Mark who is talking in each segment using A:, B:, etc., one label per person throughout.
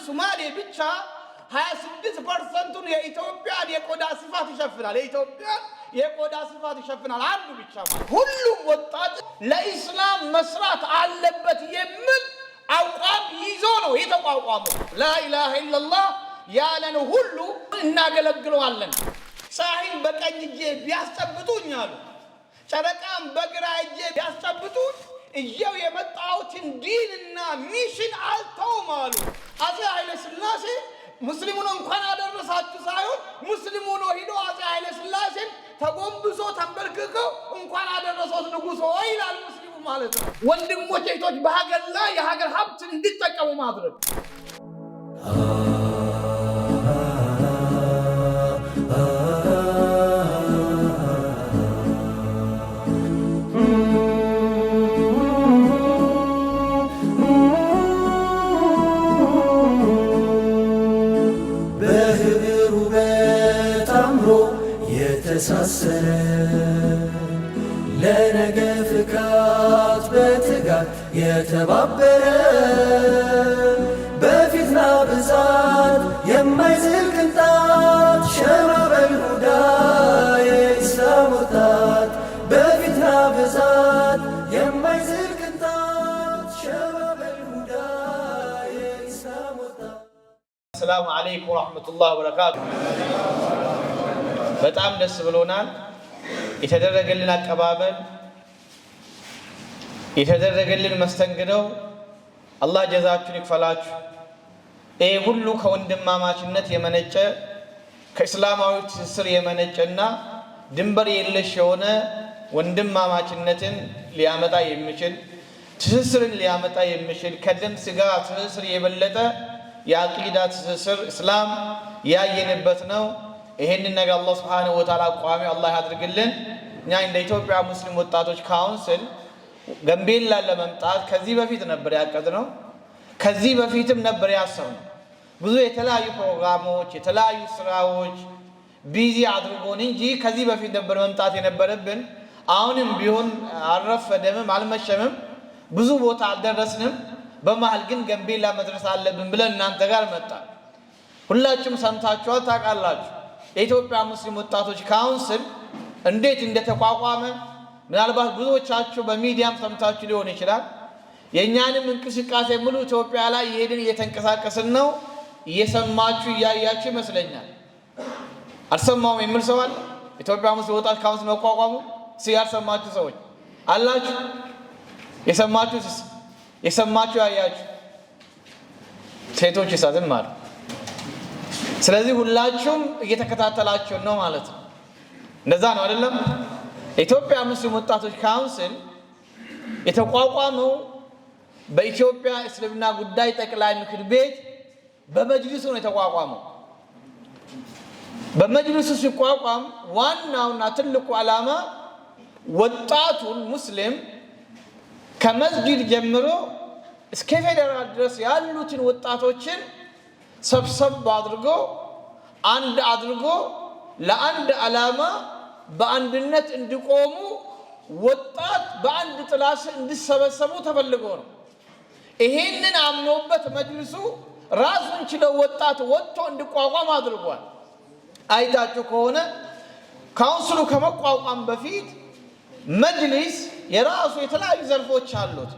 A: ሶማሌ ብቻ 26% የኢትዮጵያን የቆዳ ስፋት ይሸፍናል። የኢትዮጵያ የቆዳ ስፋት ይሸፍናል አንዱ ብቻ ማለት። ሁሉም ወጣት ለኢስላም መስራት አለበት የሚል አቋም ይዞ ነው የተቋቋመው። ላኢላሃ ኢላላህ ያለን ሁሉ እናገለግለዋለን። ፀሐይን በቀኝ እጄ ቢያስጨብጡኝ አሉ፣ ጨረቃን በግራ እጄ ቢያስጨብጡኝ እየው የመጣሁትን ዲንና ሚሽን አልተውም አሉ። አፄ ኃይለ ሥላሴ ሙስሊሙን እንኳን አደረሳችሁ ሳይሆን ሙስሊሙ ነው ሄዶ አፄ ኃይለ ሥላሴን ተጎንብሶ ተንበርክከው እንኳን አደረሰው ንጉሶ ይላል ሙስሊሙ ማለት ነው። ወንድሞች እህቶች በሀገር ላይ የሀገር ሀብትን እንዲጠቀሙ ማድረግ
B: የተሳሰረ ለነገ ፍካት በትጋት የተባበረ በፊትና ብዛት የማይዝል ቅንጣት ሸማ በልሁዳ የኢስላም ወጣት በፊትና ብዛት የማይዝል ቅንጣት ሸማ በልሁዳ የኢስላም ወጣት።
A: አሰላሙ አለይኩም ወራህመቱላሂ ወበረካቱ። በጣም ደስ ብሎናል። የተደረገልን አቀባበል፣ የተደረገልን መስተንግደው አላህ ጀዛችሁን ይክፈላችሁ። ይሄ ሁሉ ከወንድማማችነት የመነጨ ከእስላማዊ ትስስር የመነጨና ድንበር የለሽ የሆነ ወንድማማችነትን ሊያመጣ የሚችል ትስስርን ሊያመጣ የሚችል ከደም ስጋ ትስስር የበለጠ የአቂዳ ትስስር እስላም ያየንበት ነው። ይሄንን ነገር አላህ Subhanahu Wa Ta'ala ቋሚ አላህ ያድርግልን። እኛ እንደ ኢትዮጵያ ሙስሊም ወጣቶች ካውንስል ገምቤላ ለመምጣት ከዚህ በፊት ነበር ያቀድነው፣ ከዚህ በፊትም ነበር ያሰብነው። ብዙ የተለያዩ ፕሮግራሞች የተለያዩ ስራዎች ቢዚ አድርጎን እንጂ ከዚህ በፊት ነበር መምጣት የነበረብን። አሁንም ቢሆን አልረፈደምም አልመሸምም፣ ብዙ ቦታ አልደረስንም። በመሃል ግን ገምቤላ መድረስ አለብን ብለን እናንተ ጋር መጣን። ሁላችሁም ሰምታችኋል፣ ታውቃላችሁ የኢትዮጵያ ሙስሊም ወጣቶች ካውንስል እንዴት እንደተቋቋመ። ምናልባት ብዙዎቻችሁ በሚዲያም ሰምታችሁ ሊሆን ይችላል። የኛንም እንቅስቃሴ ሙሉ ኢትዮጵያ ላይ ይሄድን እየተንቀሳቀስን ነው። እየሰማችሁ እያያችሁ ይመስለኛል። አልሰማውም የሚል ሰው አለ? ኢትዮጵያ ሙስሊም ወጣቶች ካውንስል መቋቋሙ ያልሰማችሁ ሰዎች አላችሁ? የሰማችሁ ያያችሁ ሴቶች ይሳዝን ማለት። ስለዚህ ሁላችሁም እየተከታተላችሁ ነው ማለት ነው። እንደዛ ነው አይደለም? ኢትዮጵያ ሙስሊም ወጣቶች ካውንስል የተቋቋመው በኢትዮጵያ እስልምና ጉዳይ ጠቅላይ ምክር ቤት በመጅሊሱ ነው የተቋቋመው። በመጅሊሱ ሲቋቋም ዋናውና ትልቁ ዓላማ ወጣቱን ሙስሊም ከመስጊድ ጀምሮ እስከ ፌደራል ድረስ ያሉትን ወጣቶችን ሰብሰብ አድርጎ አንድ አድርጎ ለአንድ ዓላማ በአንድነት እንዲቆሙ ወጣት በአንድ ጥላ ስር እንዲሰበሰቡ ተፈልጎ ነው። ይሄንን አምኖበት መጅልሱ ራሱን ችለው ወጣት ወጥቶ እንዲቋቋም አድርጓል። አይታችሁ ከሆነ ካውንስሉ ከመቋቋም በፊት መጅሊስ የራሱ የተለያዩ ዘርፎች አሉት።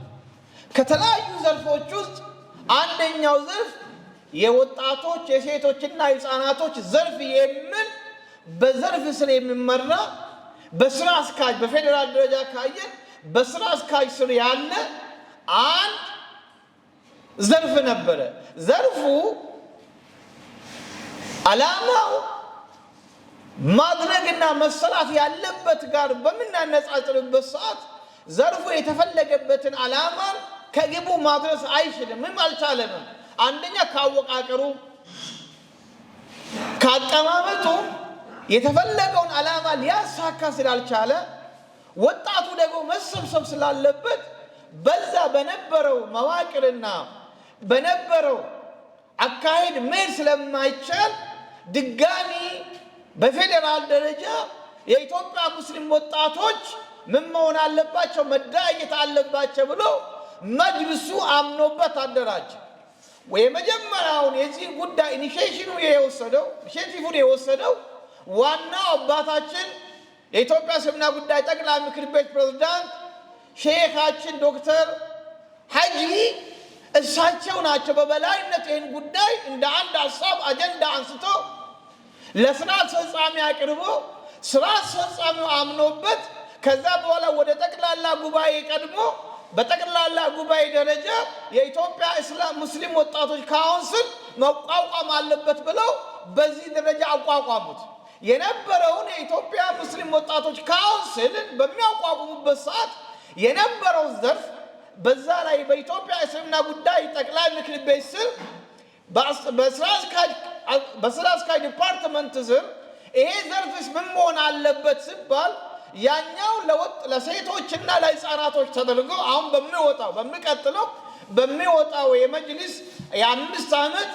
A: ከተለያዩ ዘርፎች ውስጥ አንደኛው ዘርፍ የወጣቶች የሴቶችና የህፃናቶች ዘርፍ የሚል በዘርፍ ስር የሚመራ በስራ አስካጅ በፌደራል ደረጃ ካየን በስራ አስካጅ ስር ያለ አንድ ዘርፍ ነበረ። ዘርፉ ዓላማው ማድረግና መሰራት ያለበት ጋር በምናነጻጽርበት ሰዓት ዘርፉ የተፈለገበትን ዓላማ ከግቡ ማድረስ አይችልም፣ አልቻለም። አንደኛ ካወቃቀሩ ካቀማመጡ የተፈለገውን ዓላማ ሊያሳካ ስላልቻለ፣ ወጣቱ ደግሞ መሰብሰብ ስላለበት በዛ በነበረው መዋቅርና በነበረው አካሄድ መሄድ ስለማይቻል ድጋሚ በፌደራል ደረጃ የኢትዮጵያ ሙስሊም ወጣቶች ምን መሆን አለባቸው መደራጀት አለባቸው ብሎ መጅልሱ አምኖበት አደራጀ። ወየመጀመሪያውን የዚህ ጉዳይ ኢኒሺዬሽኑ የወሰደው ዋናው አባታችን የኢትዮጵያ እስልምና ጉዳይ ጠቅላይ ምክር ቤት ፕሬዝዳንት ሼኻችን ዶክተር ሐጂ እሳቸው ናቸው። በበላይነት ይህን ጉዳይ እንደ አንድ ሀሳብ አጀንዳ አንስቶ ለስራ አስፈጻሚ አቅርቦ ስራ አስፈጻሚው አምኖበት ከዛ በኋላ ወደ ጠቅላላ ጉባኤ ቀድሞ በጠቅላላ ጉባኤ ደረጃ የኢትዮጵያ እስላም ሙስሊም ወጣቶች ካውንስል መቋቋም አለበት ብለው በዚህ ደረጃ አቋቋሙት። የነበረውን የኢትዮጵያ ሙስሊም ወጣቶች ካውንስልን በሚያቋቁሙበት ሰዓት የነበረው ዘርፍ በዛ ላይ በኢትዮጵያ እስልምና ጉዳይ ጠቅላይ ምክር ቤት ስር በስራ አስኪያጅ ዲፓርትመንት ስር ይሄ ዘርፍስ ምን መሆን አለበት ሲባል ያኛው ለሴቶችና ለህፃናቶች ተደርጎ አሁን በሚወጣው የመጅሊስ የ5 ዓመት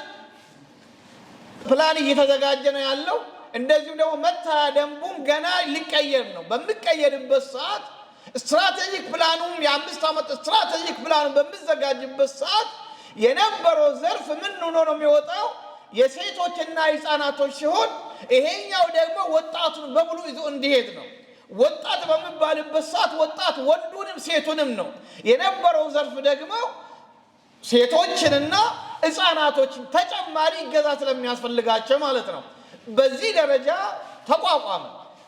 A: ፕላን እየተዘጋጀ ነው ያለው። እንደዚሁም ደግሞ መተዳደሪያ ደንቡም ገና ሊቀየር ነው። በሚቀየርበት ሰዓት ስትራቴጂክ ፕላኑም የ5 ዓመት ስትራቴጂክ ፕላኑ በሚዘጋጅበት ሰዓት የነበረው ዘርፍ ምን ሆኖ ነው የሚወጣው? የሴቶችና ህፃናቶች ሲሆን ይሄኛው ደግሞ ወጣቱን በሙሉ ይዞ እንዲሄድ ነው። ወጣት በሚባልበት ሰዓት ወጣት ወንዱንም ሴቱንም ነው። የነበረው ዘርፍ ደግሞ ሴቶችንና ህፃናቶችን ተጨማሪ እገዛ ስለሚያስፈልጋቸው ማለት ነው። በዚህ ደረጃ ተቋቋመ።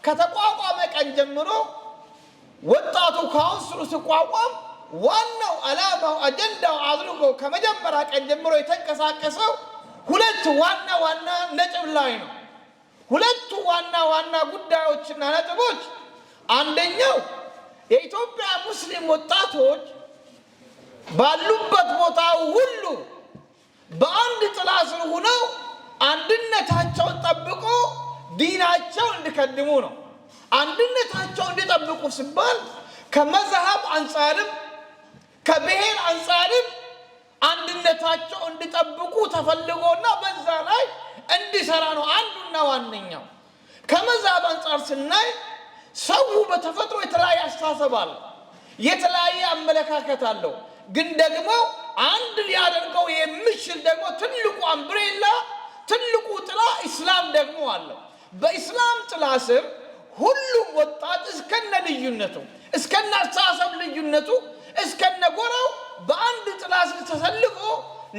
A: ከተቋቋመ ቀን ጀምሮ ወጣቱ ካውንስሉ ሲቋቋም ዋናው ዓላማው አጀንዳው አድርጎ ከመጀመሪያ ቀን ጀምሮ የተንቀሳቀሰው ሁለት ዋና ነጥብ ላይ ነው። ሁለቱ ዋና ጉዳዮችና ነጥቦች አንደኛው የኢትዮጵያ ሙስሊም ወጣቶች ባሉበት ቦታ ሁሉ በአንድ ጥላ ስር ሆነው አንድነታቸውን ጠብቆ ዲናቸውን እንዲቀድሙ ነው። አንድነታቸውን እንዲጠብቁ ሲባል ከመዝሀብ አንፃርም ከብሔር አንፃርም አንድነታቸው እንዲጠብቁ ተፈልጎና በዛ ላይ እንዲሰራ ነው አንዱና ዋነኛው። ከመዝሀብ አንፃር ስናይ ሰው በተፈጥሮ የተለያየ አስተሳሰብ አለው፣ የተለያየ አመለካከት አለው። ግን ደግሞ አንድ ሊያደርገው የሚችል ደግሞ ትልቁ አምብሬላ ትልቁ ጥላ ኢስላም ደግሞ አለው። በኢስላም ጥላ ስር ሁሉም ወጣት እስከነ ልዩነቱ እስከነ አስተሳሰብ ልዩነቱ እስከነ ጎራው በአንድ ጥላ ስር ተሰልፎ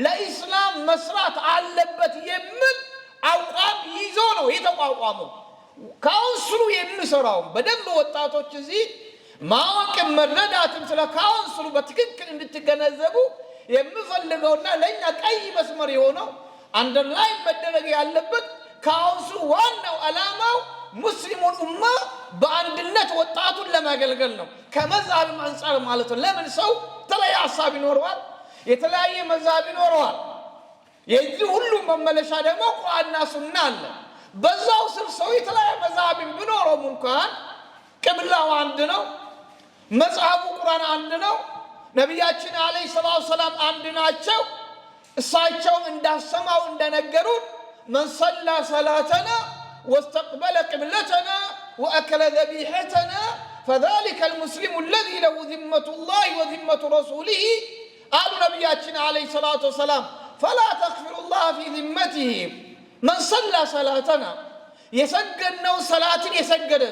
A: ለኢስላም መስራት አለበት የሚል አቋም ይዞ ነው የተቋቋመው። ካውንስሉ የሚሰራው በደንብ ወጣቶች እዚህ ማወቅም መረዳትም ስለ ካውንስሉ በትክክል እንድትገነዘቡ የምፈልገውና ለኛ ቀይ መስመር የሆነው አንደርላይን መደረግ ያለበት ካውንስሉ ዋናው ዓላማው ሙስሊሙን ኡማ በአንድነት ወጣቱን ለማገልገል ነው። ከመዝሀብ አንፃር ማለት ነው። ለምን ሰው የተለያየ ሐሳብ ይኖረዋል፣ የተለያየ መዝሀብ ይኖረዋል። የዚህ ሁሉ መመለሻ ደግሞ ቁርአንና ሱና አለ። በዛው ስር ሰው የተለያየ መዝሀብ ቢኖረውም እንኳን ቅብላው አንድ ነው፣ መጽሐፉ ቁርአን አንድ ነው፣ ነቢያችን አለይሂ ሰላቱ ሰላም አንድ ናቸው። እሳቸውም እንዳሰማው እንደነገሩን መን ሰላ ሰላተና واستقبل قبلتنا وأكل ذبيحتنا فذلك المسلم الذي له ذمة الله وذمة رسوله قالوا نبياتنا عليه الصلاة والسلام فلا تغفر الله في ذمته من صلى صلاتنا يسجدنا صلاة يسجد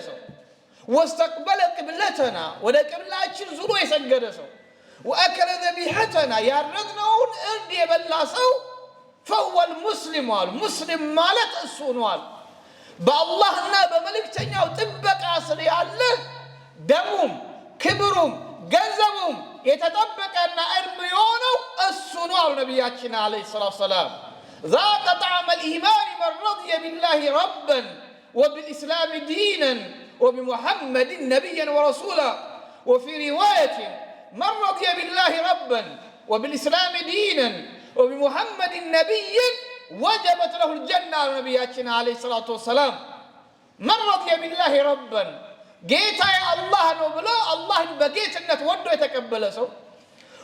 A: واستقبل قبلتنا ولا قبلاتنا زرو يسجد وأكل ذبيحتنا ياردنون اندي بلاسو فهو المسلم المسلم مالت السنوال በአላህና በመልእክተኛው ጥበቃ ስር ያለ ደሙም ክብሩም ገንዘቡም የተጠበቀና እርም የሆነው እሱ ነው አሉ ነቢያችን አለይሂ ሰላቱ ሰላም። ذاق طعم الإيمان من رضي بالله ربا وبالإسلام دينا وبمحمد نبيا ورسولا وفي رواية من رضي بالله ربا وبالإسلام دينا وبمحمد نبيا وجبت له الجنة نبياتنا عليه الصلاة والسلام. من رضي بالله ربا جيتا يا الله نبلا الله بجيت انك ودو يتقبل سو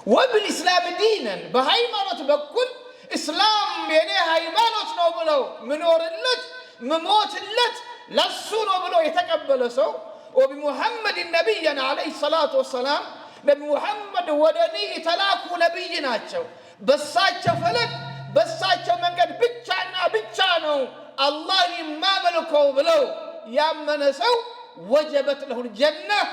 A: وبالإسلام دينا بهيمانة بكل إسلام يعني هيمانة نبلا منور اللت مموت اللت لسو نبلا يتقبل سو وبمحمد النبي عليه الصلاة والسلام نبي محمد ودني تلاكو نبينا بساتش فلك በሳቸው መንገድ ብቻና ብቻ ነው አላህ የማመልከው ብለው ያመነ ሰው ወጀበት ለሁ ጀነህ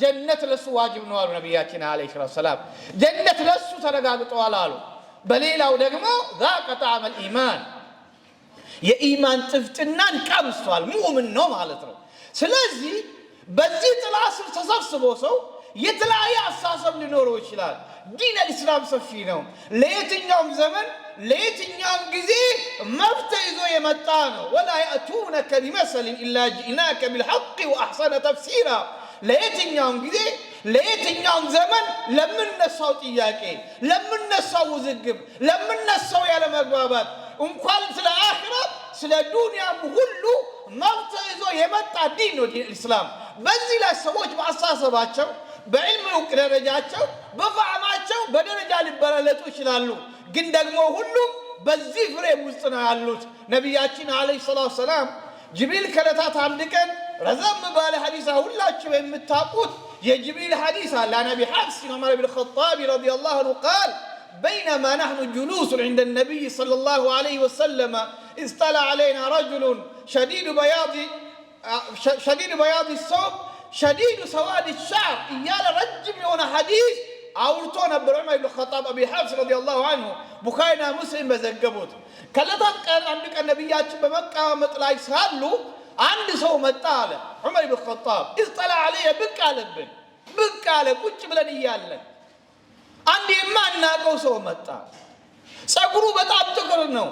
A: ጀነት ለሱ ዋጅብ ነው አሉ ነብያችን አለይሂ ሰላም። ጀነት ለሱ ተረጋግጧል አሉ። በሌላው ደግሞ ذاق طعم الإيمان የኢማን ጥፍጥናን ቀምሷል ሙእምን ነው ማለት ነው። ስለዚህ በዚህ ጥላ ስር ተሰብስቦ ሰው የተለያየ አስተሳሰብ ሊኖረው ይችላል። ዲን الإسلام ሰፊ ነው። ለየትኛውም ዘመን ለየትኛውም ጊዜ መፍትሄ ይዞ የመጣ ነው። ولا يأتونك بمثل إلا جئناك بالحق وأحسن تفسيرا ለየትኛውም ጊዜ ለየትኛውም ዘመን ለምንነሳው ጥያቄ ለምንነሳው ውዝግብ ለምንነሳው ያለ መግባባት እንኳን ስለ አኺራ ስለ ዱንያም ሁሉ መፍትሄ ይዞ የመጣ ዲን ነው ዲን الإسلام። በዚህ ላይ ሰዎች በአስተሳሰባቸው በዕልም ደረጃቸው በፋዕማቸው በደረጃ ሊበላለጡ ይችላሉ። ግን ደግሞ ሁሉም በዚህ ፍሬም ውስጥ ነው ያሉት። ነብያችን አለይሂ ሰላም ጅብሪል ከለታት አንድ ቀን ረዘም ባለ ሐዲስ ሁላችሁ የምታውቁት የጅብሪል ሐዲስ አለ። ነብይ ሐፍስ ዑመር ኢብኑ ኸጣብ ረዲየላሁ ዐንሁ قال بينما نحن جلوس عند النبي صلى الله عليه وسلم اطلع علينا رجل شديد بياض الثوب شديد سواد الشعر يالا رجم يونا حديث አውርቶ ነበር ዑመር ኢብኑ ኸጣብ አቢ ሐፍስ ረዲየላሁ ዐንሁ ቡኻሪና ሙስሊም በዘገቡት። ከለታት ቀን አንድ ቀን ነብያችን በመቀመጥ ላይ ሳሉ አንድ ሰው መጣ አለ ዑመር ኢብኑ ኸጣብ እስጠላ አለየ ብቅ አለብን ብቅ አለ ቁጭ ብለን እያለን አንድ የማናውቀው ሰው መጣ። ጸጉሩ በጣም ጥቁር ነው።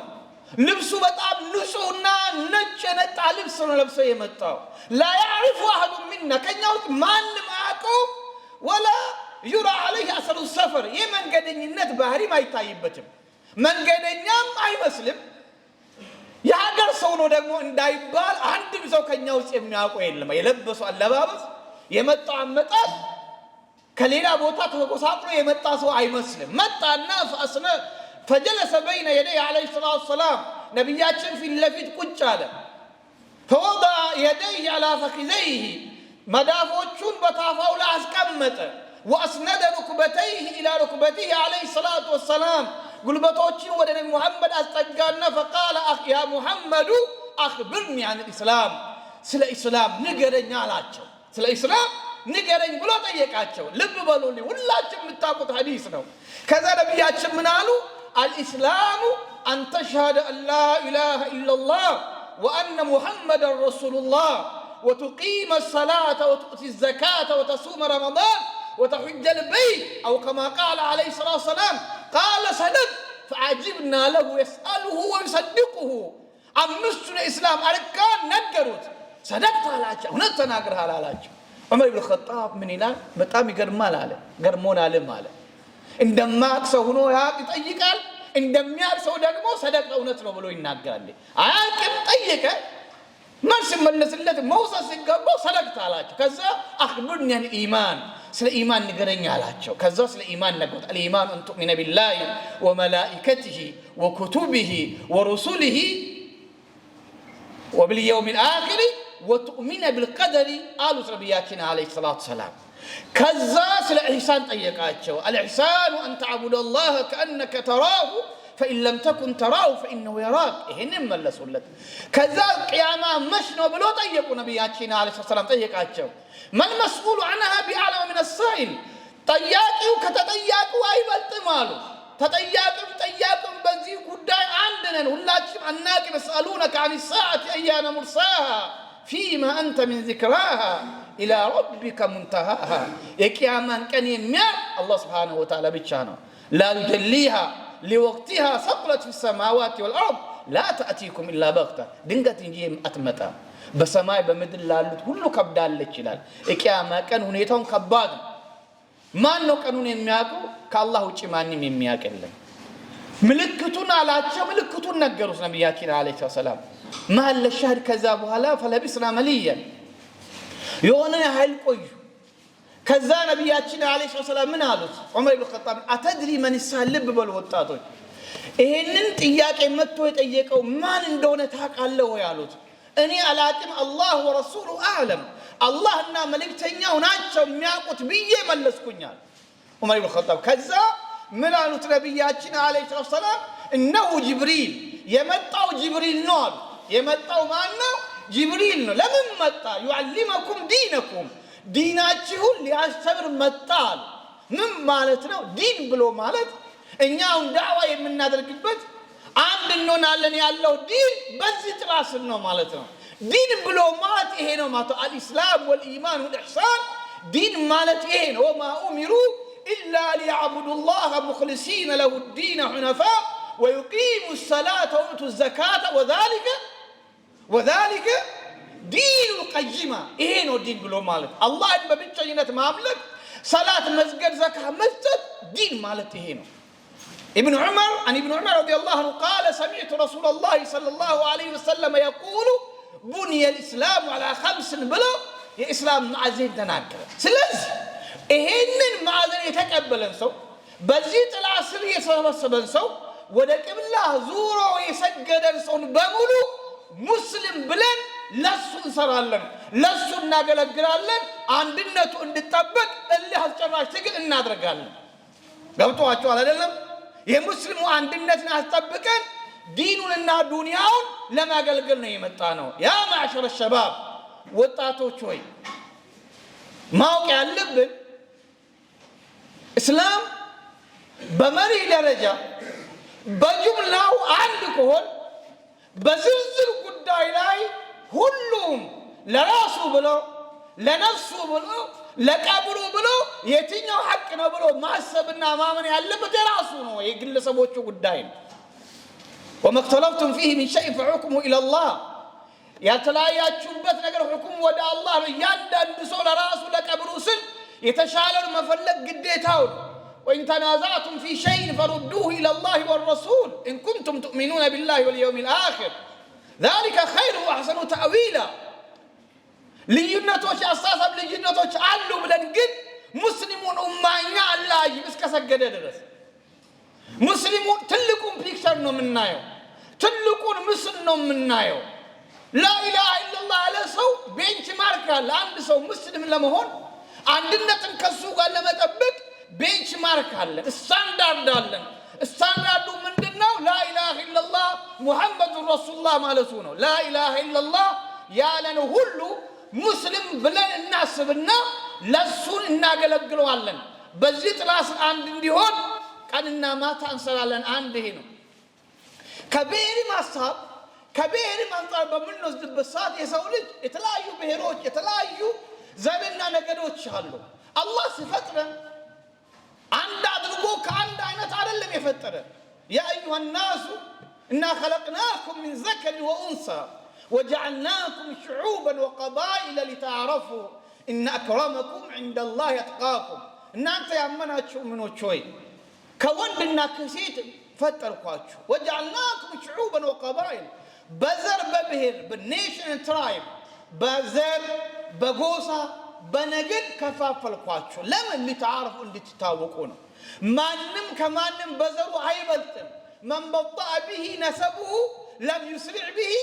A: ልብሱ በጣም ንጹህና ነጭ ነጣ ልብስ ነው ለብሶ የመጣው። لا يعرف احد منا ከኛው ማንም አያውቀው ولا يرى عليه اثر السفر የመንገደኝነት ባህሪም አይታይበትም። መንገደኛም አይመስልም። የሀገር ሰው ነው ደግሞ እንዳይባል አንድም ሰው ከኛው ውስጥ የሚያውቀው የለም። የለበሰው አለባበስ የመጣው አመጣጥ ከሌላ ቦታ ተቆሳጥሮ የመጣ ሰው አይመስልም። መጣና فجلس بين يديه عليه الصلاه والسلام ነብያችን ፊት ለፊት ቁጭ አለ። فوضع يديه على فخذيه መዳፎቹን በታፋው ላይ አስቀመጠ። واسند ركبتيه الى ركبته عليه الصلاه والسلام ጉልበቶቹን ወደ ነብዩ መሐመድ አስጠጋና فقال يا محمد اخبرني عن الاسلام ስለ እስላም ንገረኝ አላቸው። ስለ እስላም ንገረኝ ብሎ ጠየቃቸው። ልብ በሉልኝ ሁላችሁም የምታውቁት ሐዲስ ነው። ከዛ ነብያችን ምን አሉ? الاسلام ان تشهد ان لا اله الا الله وان محمد رسول الله وتقيم الصلاه وتؤتي الزكاه وتصوم رمضان وتحج البيت او كما قال عليه الصلاه والسلام قال صدق فعجبنا له يساله ويصدقه አምስቱ የእስላም አርካን ነገሩት። صدقت አላቸው እውነት ተናግረሃል አላቸው። ዑመር ኢብኑ ኸጣብ ምን ይላል? በጣም ይገርማል አለ። ገርሞናል አለ። እንደማያውቅ ሰው ሆኖ ይጠይቃል። እንደሚያውቅ ሰው ደግሞ ሰደቅ እውነት ነው ብሎ ይናገራል። አያውቅም ጠየቀ መልስ መለስለት መውሰስ ሲገባው ሰደቅት አላቸው። ከዛ አኽብርኒ አን ኢማን ስለ ኢማን ንገረኝ አላቸው። ከዛ ስለ ኢማን ነገሩት። الإيمان أن تؤمن بالله وملائكته وكتبه ورسله وباليوم الآخر وتؤمن بالقدر قالوا نبياتنا عليه الصلاة والسلام. كذا سل الإحسان طيقاتشو الإحسان أن تعبد الله كأنك تراه فإن لم تكن تراه فإنه يراك. إهنم ملسولت كذا قيامة مشنو بلو طيقوا نبياتنا عليه الصلاة والسلام طيقاتشو ما المسؤول عنها بأعلم من السائل. طياقوا كتطياقوا أي بلتمالو تطياقوا بزي قداي عندنا ሁላችንም አናቂ مسألونك عن الساعة أيان مرساها فيما أنت من ذكراها إلى ربك منتهاها. የቂያማን ቀን የሚያውቅ አላህ Subhanahu Wa Ta'ala ብቻ ነው። لا يجليها لوقتها ثقلت في السماوات والأرض لا تأتيكم إلا بغتة ድንገት እንጂ አትመጣም። በሰማይ በምድር ላሉት ሁሉ ከብዳለች ይላል። የቂያማ ቀን ሁኔታውን ከባድ ነው። ማን ነው ቀኑን የሚያውቀው? ከአላህ ውጪ ማንም የሚያውቅ የለም። ምልክቱን አላቸው። ምልክቱን ነገሩት ነብያችን አለይሂ ሰላም ማለ ሻህድ ከዛ በኋላ ፈለብስና መልያ የሆነ ያህል ቆዩ። ከዛ ነብያችን አለይሂ ሰላም ምን አሉት? ዑመር ኢብኑ ኸጣብ አተድሪ ማን ይሳልብ በሉ ወጣቶች ይሄንን ጥያቄ መጥቶ የጠየቀው ማን እንደሆነ ታውቃለህ ወይ አሉት። እኔ አላቅም አላህ ወረሱሉ አዕለም አላህና መልእክተኛው ናቸው የሚያውቁት ብዬ መለስኩኛል። ዑመር ኢብኑ ኸጣብ ከዛ ምን አሉት ነብያችን አለይሂ ሰላም እነሁ ጅብሪል የመጣው ጅብሪል ነው አሉ። የመጣው ማን ነው? ጅብሪል ነው። ለምን መጣ? ዩዓሊመኩም ዲነኩም ዲናችሁን ሊያስተምር መጣ አሉ። ምን ማለት ነው? ዲን ብሎ ማለት እኛውን ዳዕዋ የምናደርግበት አንድ እንሆናለን ያለው ዲን በዚህ ጥላ ስር ነው ማለት ነው። ዲን ብሎ ማለት ይሄ ነው ማለት ነው። አልኢስላም ወልኢማን ወልኢሕሳን ዲን ማለት ይሄ ነው። ወማ ኡሚሩ ኢላ ሊያዕቡዱ ላህ ሙኽሊሲነ ለሁ ዲነ ሑነፋ ወዩቂሙ ሰላተ ወዩቱ ዘካተ ወዛሊከ ዲኑል ቀይማ። ይሄ ነው ዲን ብሎ ማለት አላህን በብቸኝነት ማምለክ፣ ሰላት መስገድ፣ ዘካ መስጠት ዲን ማለት ይሄ ነው። ابن عمر رضي الله عنه قال سمعت رسول الله صلى الله عليه وسلم يقول بني الإسلام على 5 بلو የኢስላም ማዕዘን ተናገረ። ስለዚህ ይሄንን ማዕዘን የተቀበለን ሰው በዚህ ጥላ ስር የሰበሰበን ሰው ወደ ቂብላ ዙሮ የሰገደን ሰውን በሙሉ ሙስሊም ብለን ለሱ እንሰራለን፣ ለሱ እናገለግላለን። አንድነቱ እንዲጠበቅ እልህ አስጨራሽ ትግል እናደርጋለን። ገብቷችኋል አይደለም? የሙስሊሙ አንድነትን አስጠብቀን ዲኑንና ዱንያውን ለማገልገል ነው የመጣ ነው። ያ ማዕሸረ ሸባብ ወጣቶች ሆይ ማወቅ ያለብን እስላም በመሪ ደረጃ በጅምላው አንድ ከሆን በዝርዝር ጉዳይ ላይ ሁሉም ለራሱ ብሎ ለነፍሱ ብሎ ለቀብሩ ብሎ የትኛው ሐቅ ነው ብሎ ማሰብና ማመን ያለበት የራሱ ነው፣ የግለሰቦቹ ጉዳይ ነው። وما اختلفتم فيه من شيء فحكمه الى الله ያልተለያያችሁበት ነገር ሁክም ወደ አላህ ነው። ያንዳንዱ ሰው ለራሱ ለቀብሩ ስል የተሻለውን መፈለግ ግዴታው ነው። وإن تنازعتم في شيء فردوه إلى الله والرسول إن كنتم تؤمنون بالله واليوم الآخر ذلك خير وأحسن تأويلا ልዩነቶች አስተሳሰብ ልዩነቶች አሉ ብለን ግን ሙስሊሙን ኡማኛ አላህ እስከሰገደ ድረስ ሙስሊሙን ትልቁን ፒክቸር ነው የምናየው፣ ትልቁን ምስል ነው የምናየው። ላኢላሃ ኢላላህ ያለ ሰው ቤንች ማርክ አለ። አንድ ሰው ሙስሊም ለመሆን አንድነትን ከሱ ጋር ለመጠበቅ ቤንች ማርክ አለ፣ ስታንዳርድ አለን። ስታንዳርዱ ምንድነው? ላኢላሃ ኢላላህ ሙሐመዱን ረሱሉላህ ማለቱ ነው። ላኢላሃ ኢላላህ ያለን ሁሉ ሙስሊም ብለን እናስብና ለሱን እናገለግለዋለን። በዚህ ጥላ ስር አንድ እንዲሆን ቀንና ማታ እንሰራለን። አንድ ይሄ ነው። ከብሔርም ሐሳብ ከብሔርም አንፃር በምንወስድበት ሰዓት የሰው ልጅ የተለያዩ ብሔሮች የተለያዩ ዘርና ነገዶች አሉ። አላህ ሲፈጥረን አንድ አድርጎ ከአንድ አይነት አይደለም የፈጠረ። ያ አዩሃ ናሱ ኢና ኸለቅናኩም ሚን ዘከሪን ወኡንሳ وجعلناكم شعوبا وقبائل لتعارفوا إن أكرمكم عند الله أتقاكم. እናንተ ያመናችሁ ምኖች ሆይ ከወንድና ከሴት ፈጠርኳችሁ። وجعلناكم شعوبا وقبائل በዘር በብሔር በኔሽን ትራይብ በዘር በጎሳ በነገድ ከፋፈልኳችሁ። ለምን? لتعارفوا እንድትታወቁ ነው። ማንም ከማንም በዘሩ አይበልጥም። من بطأ به نسبه لم يسرع به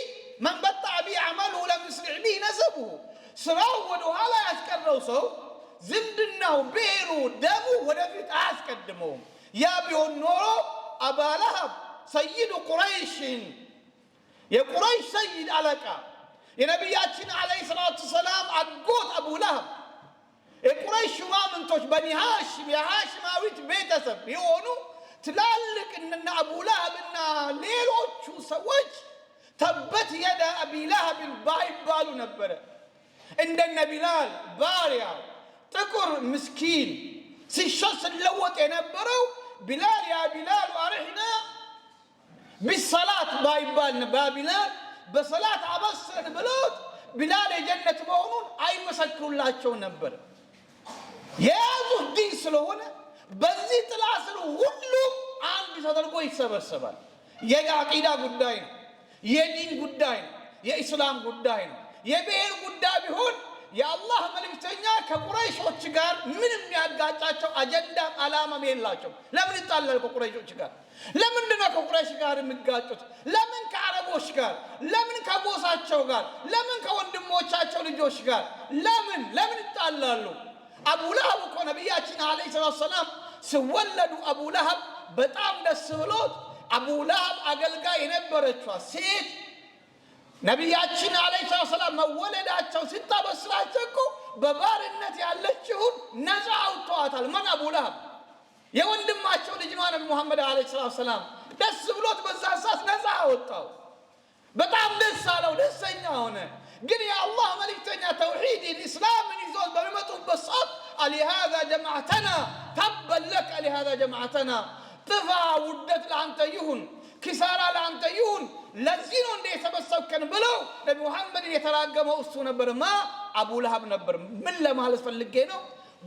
A: من بطأ به عمله لم يسرع به نسبه. ስራው ወደ ኋላ ያስቀረው ሰው ዝምድናው ብሔሩ ደሙ ወደፊት አያስቀድመውም። ያ ቢሆን ኖሮ አባ ለሀብ ሰይዱ ቁረይሽን የቁረይሽ ሰይድ አለቃ የነቢያችን ዓለይሂ ሰላቱ ሰላም አጎት አቡ ለሀብ የቁረይሽ ሹማምንቶች በኒ ሃሽም የሃሽማዊት ቤተሰብ የሆኑ ትላልቅ እነ አቡ ለሀብና ሌሎቹ ሰዎች ተበት የደ አቢ ለሀብን ባይባሉ ነበረ። እንደነ ቢላል ባሪያ ጥቁር ምስኪን ሲሸጥ ሲለወጥ የነበረው ቢላል ያ ቢላል አርሕና ቢሰላት ባይባል ቢላል በሰላት አበስረን ብሎት ቢላል የጀነት መሆኑን አይመሰክሩላቸው ነበር። የያዙት ዲን ስለሆነ በዚህ ጥላ ስር ሁሉም አንድ ተደርጎ ይሰበሰባል። የአቂዳ ጉዳይ ነው፣ የዲን ጉዳይ ነው፣ የኢስላም ጉዳይ ነው። የብሔር ጉዳይ ቢሆን የአላህ መልእክተኛ ከቁረይሾች ጋር ምንም ያጋጫቸው አጀንዳም አላማም የላቸው። ለምን ይጣላል ከቁረይሾች ጋር? ለምንድነው ከቁረይሽ ጋር የሚጋጩት? ለምን ከአረቦች ጋር? ለምን ከጎሳቸው ጋር? ለምን ከወንድሞቻቸው ልጆች ጋር? ለምን ይጣላሉ? አቡ ለሀብ እኮ ነቢያችን ዓለይሂ ሰላቱ ሰላም ሲወለዱ አቡ ለሀብ በጣም ደስ ብሎት አቡ ለሀብ አገልጋይ የነበረችዋ ሴት ነቢያችን አለይሂ ሰላም መወለዳቸው ሲታበስራቸው እኮ በባርነት ያለችውን ነፃ አውጥተዋታል። ማን? አቡ ለሀብ የወንድማቸው ልጅ ነው ነብዩ መሐመድ አለይሂ ሰላም። ደስ ብሎት በዛ ሰዓት ነፃ አወጣው። በጣም ደስ አለው፣ ደስተኛ ሆነ። ግን የአላህ መልእክተኛ ተውሂድን እስላምን ይዞ በሚመጡበት ሰዓት አሊሃዛ ጀማዕተና ተበን ለከ አሊሃዛ ጀማዕተና ጥፋ፣ ውርደት ለአንተ ይሁን፣ ኪሳራ ለአንተ ይሁን፣ ለዚህ ነው እንደ የተበሰብከን ብለው ነብዩ መሐመድን የተራገመው እሱ ነበር። አቡ ለሀብ ነበር። ምን ለማለት ፈልጌ ነው?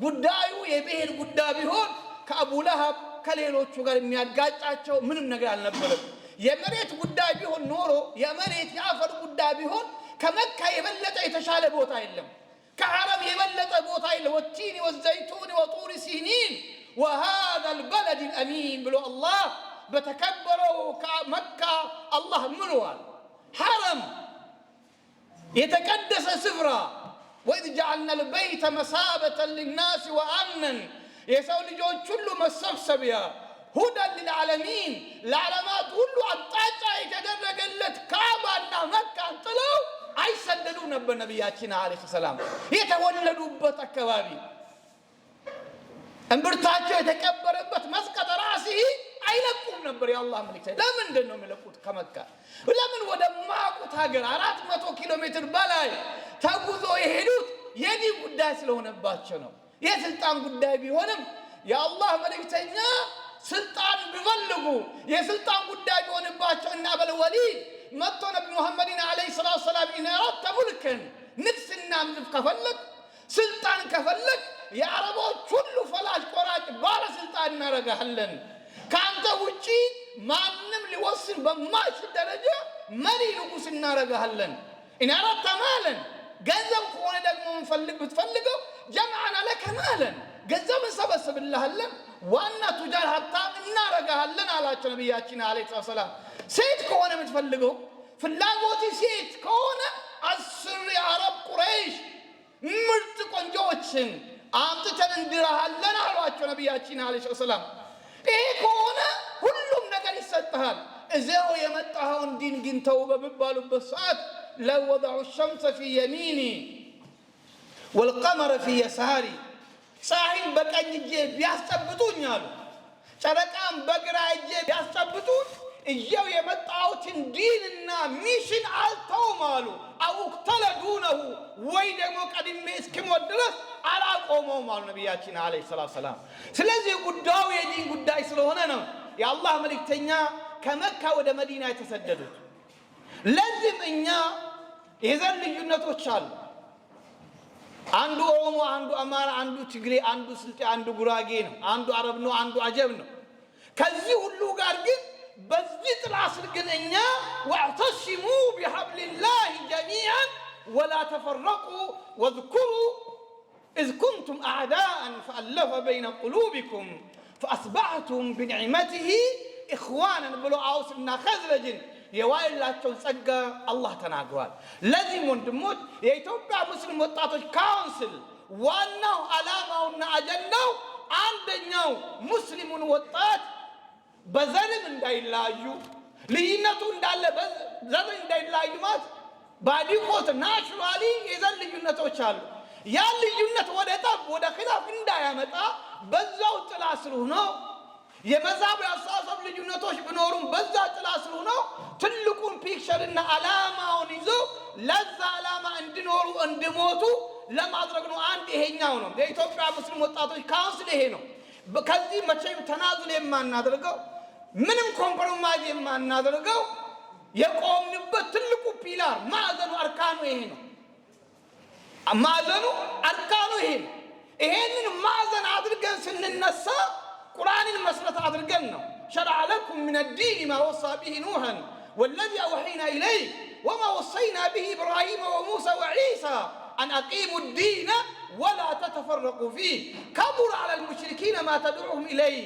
A: ጉዳዩ የብሔር ጉዳይ ቢሆን ከአቡ ለሀብ ከሌሎቹ ጋር የሚያጋጫቸው ምንም ነገር አልነበረም። የመሬት ጉዳይ ቢሆን ኖሮ የመሬት የአፈር ጉዳይ ቢሆን ከመካ የበለጠ የተሻለ ቦታ የለም፣ ከሐረም የበለጠ ቦታ የለም። ወቲኒ ወዘይቱን ወጡሪ ሲኒን وهذا البلد الأمين ብሎ አላህ በተከበረው መካ አላህ ምሏል። ሐረም የተቀደሰ ስፍራ وإذ جعلنا البيت مثابة للناس وأمنا የሰው ልጆች ሁሉ መሰብሰቢያ هدى للعالمين ለዓለማት ሁሉ አቅጣጫ የተደረገለት ካዕባና መካን ጥለው አይሰደዱ ነበር ነብያችን አለይሂ ሰላም። የተወለዱበት አካባቢ እምብርታቸው የተቀበረበት መስቀል ራሲ አይለቁም ነበር የአላህ መልእክተኛ። ለምንድን ነው የሚለቁት? ከመካ ለምን ወደ ማቁት ሀገር 400 ኪሎ ሜትር በላይ ተጉዞ የሄዱት የዲን ጉዳይ ስለሆነባቸው ነው። የስልጣን ጉዳይ ቢሆንም የአላህ መልእክተኛ ስልጣን ቢፈልጉ የስልጣን ጉዳይ ቢሆንባቸው እና በልወሊድ መጥቶ ነብዩ መሐመድን አለይሂ ሰላም ኢነራተ ሙልከን ንግስና ምልክ ከፈለግ ስልጣን ከፈለግ የአረቦች ሁሉ ፈላጭ ቆራጭ ባለስልጣን እናረጋለን፣ ካንተ ውጪ ማንም ሊወስን በማይችል ደረጃ መሪ ንጉስ እናረጋለን። ኢነራተ ማለን ገንዘብ ከሆነ ደግሞ እንፈልግ ብትፈልገው ጀማዓና ለከ ማለን ገንዘብ እንሰበስብልሃለን፣ ዋና ቱጃር ሀብታም እናረጋለን አላቸው ነብያችን አለይሂ ሰላም። ሴት ከሆነ የምትፈልገው ፍላጎት ሴት ከሆነ 10 የአረብ ቁረይሽ ምርጥ ቆንጆዎችን አምጥተን እንድራሃለን አሏቸው ነብያችን አለይሂ ሰላም። ይሄ ከሆነ ሁሉም ነገር ይሰጥሃል። እዚያው የመጣኸውን ዲን ግን ተው በሚባሉበት ሰዓት ለው ወضعوا الشمس في يميني والقمر في يساري ፀሐይን በቀኝ እጄ ቢያስጨብጡኝ አሉ፣ ጨረቃን በግራ እጄ ቢያስጨብጡኝ እየው የመጣሁትን ዲንና ሚሽን አልተውም አሉ። አውክተለ ዱነሁ ወይ ደግሞ ቀድሜ እስኪሞት ድረስ አላቆመውም አሉ ነቢያችን አለይሂ ሰላም። ስለዚህ ጉዳዩ የዲን ጉዳይ ስለሆነ ነው የአላህ መልእክተኛ ከመካ ወደ መዲና የተሰደዱት። ለዚህም እኛ የዘር ልዩነቶች አሉ። አንዱ ኦሮሞ፣ አንዱ አማራ፣ አንዱ ትግሬ፣ አንዱ ስልጤ፣ አንዱ ጉራጌ ነው፣ አንዱ አረብ ነው፣ አንዱ አጀብ ነው። ከዚህ ሁሉ ጋር ግን በዚህ ጥላ ስር ግን እኛ ወዕተሲሙ ቢሐብሊላሂ ጀሚዓን ወላ ተፈረቁ ወዝኩሩ ኢዝ ኩንቱም አዕዳአን ፈአለፈ በይነ ቁሉቢኩም ፈአስበሕቱም ቢኒዕመቲሂ ኢኽዋናን ብሎ አውስና ኸዝረጅን የዋይላቸውን ጸጋ አላህ ተናግሯል። ለዚህም ወንድሞች የኢትዮጵያ ሙስሊም ወጣቶች ካውንስል ዋናው ዓላማውና አጀንዳው አንደኛው ሙስሊሙን ወጣት በዘርም እንዳይላዩ ልዩነቱ እንዳለ በዘር እንዳይላዩ ማለት ባዲኮት ናቹራሊ የዘር ልዩነቶች አሉ። ያ ልዩነት ወደ ጠብ ወደ ኺላፍ እንዳያመጣ በዛው ጥላ ስር ሆኖ የመዛብ ያሳሰብ ልዩነቶች ቢኖሩም በዛ ጥላ ስር ሆኖ ትልቁን ፒክቸርና ዓላማውን ይዞ ለዛ ዓላማ እንዲኖሩ እንዲሞቱ ለማድረግ ነው። አንድ ይሄኛው ነው የኢትዮጵያ ሙስሊም ወጣቶች ካውንስል ይሄ ነው። ከዚህ መቼም ተናዙል የማናደርገው ምንም ኮምፕሮማይዝ የማናደርገው የቆምንበት ትልቁ ፒላር ማዕዘኑ አርካኑ ይሄ ነው። ማዕዘኑ አርካኑ ይሄ ነው። ይሄንን ማዕዘን አድርገን ስንነሳ ቁርአንን መስረት አድርገን ነው شرع لكم من الدين ما وصى به نوحا والذي أوحينا إليه وما وصينا به إبراهيم وموسى وعيسى أن أقيموا الدين ولا تتفرقوا فيه كبر على المشركين ما تدعوهم إليه.